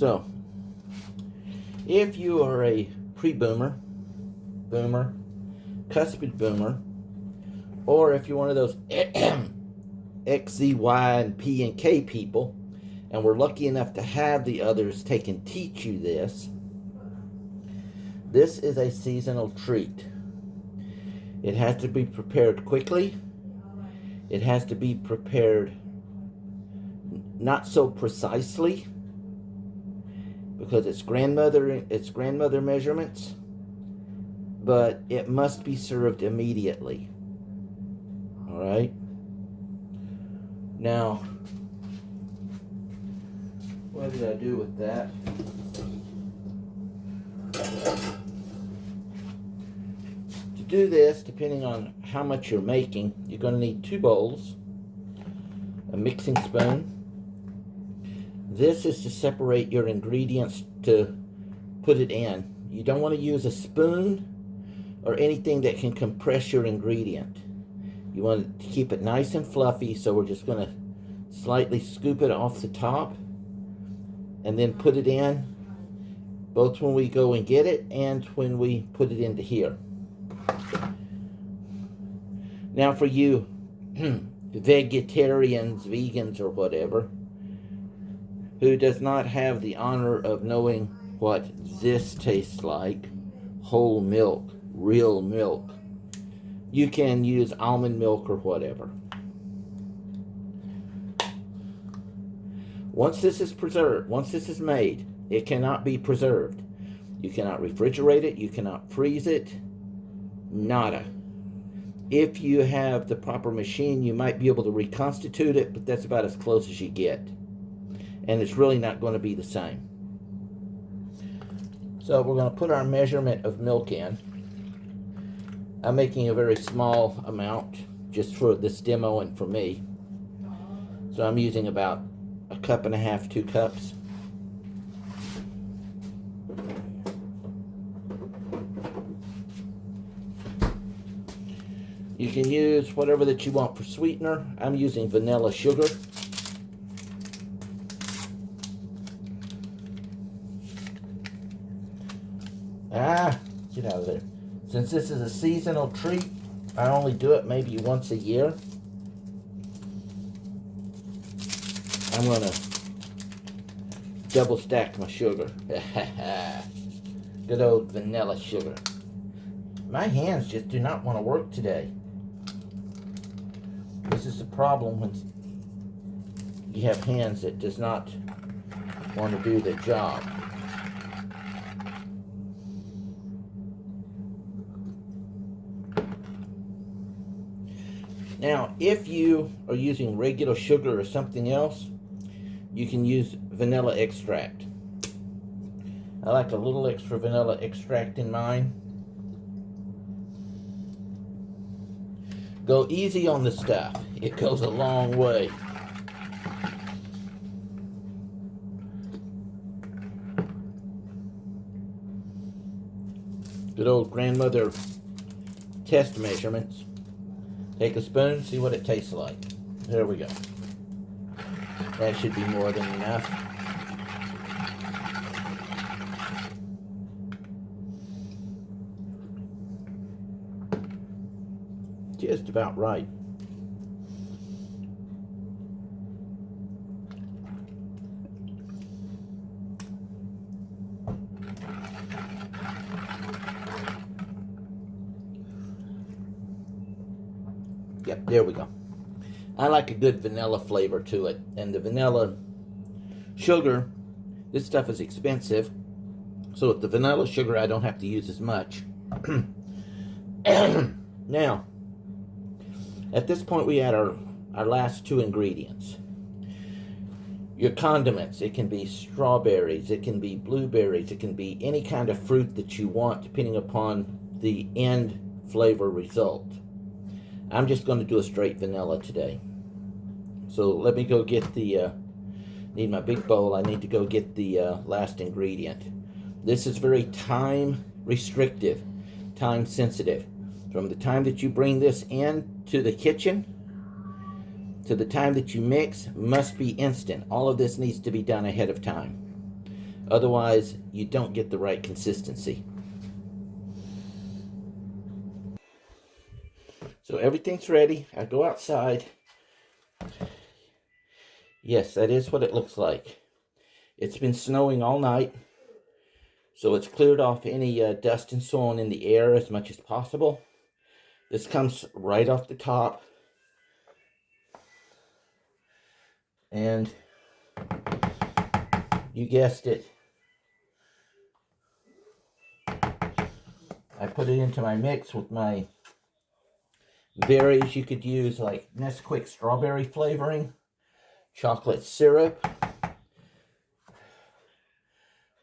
So, if you are a pre-boomer, boomer, cuspid boomer, or if you're one of those X, Z, Y, and P and K people, and we're lucky enough to have the others take and teach you this, this is a seasonal treat. It has to be prepared quickly. It has to be prepared not so precisely, because it's grandmother measurements, but it must be served immediately. All right. Now, what did I do with that? To do this, depending on how much you're making, you're going to need 2 bowls, a mixing spoon. This is to separate your ingredients to put it in. You don't want to use a spoon or anything that can compress your ingredient. You want to keep it nice and fluffy, so we're just going to slightly scoop it off the top and then put it in, both when we go and get it and when we put it into here. Now for you vegetarians, vegans, or whatever, who does not have the honor of knowing what this tastes like, whole milk, real milk, you can use almond milk or whatever. Once this is preserved, once this is made, it cannot be preserved. You cannot refrigerate it, you cannot freeze it, nada. If you have the proper machine, you might be able to reconstitute it, but that's about as close as you get. And it's really not going to be the same. So we're going to put our measurement of milk in. I'm making a very small amount just for this demo and for me. So I'm using about 1.5 cups, 2 cups. You can use whatever that you want for sweetener. I'm using vanilla sugar. Get out of there. Since this is a seasonal treat, I only do it maybe once a year. I'm going to double stack my sugar. Good old vanilla sugar. My hands just do not want to work today. This is the problem when you have hands that does not want to do the job. Now, if you are using regular sugar or something else, you can use vanilla extract. I like a little extra vanilla extract in mine. Go easy on the stuff. It goes a long way. Good old grandmother test measurements. Take a spoon, see what it tastes like. There we go. That should be more than enough. Just about right. Yep, there we go. I like a good vanilla flavor to it. And the vanilla sugar, this stuff is expensive. So with the vanilla sugar, I don't have to use as much. Now, at this point, we add our last 2 ingredients. Your condiments, it can be strawberries, it can be blueberries, it can be any kind of fruit that you want, depending upon the end flavor result. I'm just going to do a straight vanilla today. So let me go get the, need my big bowl, I need to go get the last ingredient. This is very time restrictive, time sensitive. From the time that you bring this in to the kitchen to the time that you mix must be instant. All of this needs to be done ahead of time. Otherwise, you don't get the right consistency. So everything's ready. I go outside. Yes, that is what it looks like. It's been snowing all night, so it's cleared off any dust and so on in the air as much as possible. This comes right off the top. And you guessed it, I put it into my mix with my berries. You could use like Nesquik strawberry flavoring, chocolate syrup,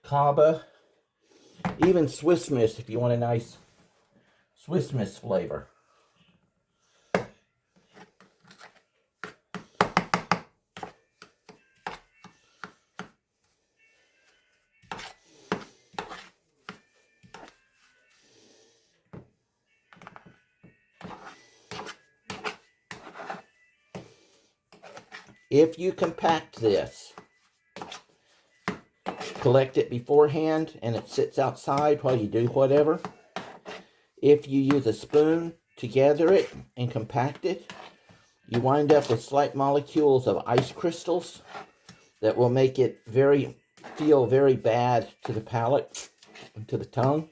Cava, even Swiss Miss if you want a nice Swiss Miss flavor. If you compact this, collect it beforehand and it sits outside while you do whatever. If you use a spoon to gather it and compact it, you wind up with slight molecules of ice crystals that will make it feel very bad to the palate and to the tongue.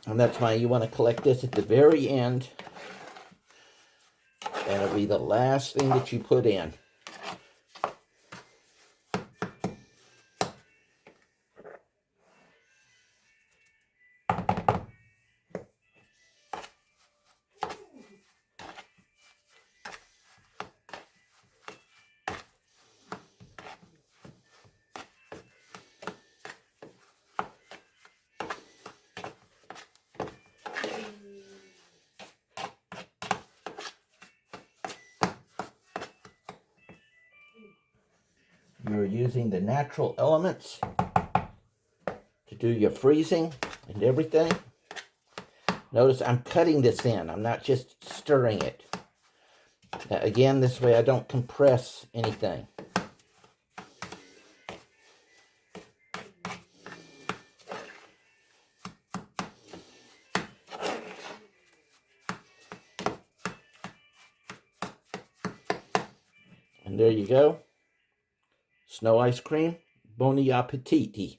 And that's why you want to collect this at the very end. That'll be the last thing that you put in. You're using the natural elements to do your freezing and everything. Notice I'm cutting this in. I'm not just stirring it. Again, this way I don't compress anything. And there you go. Snow ice cream. Bon appetit.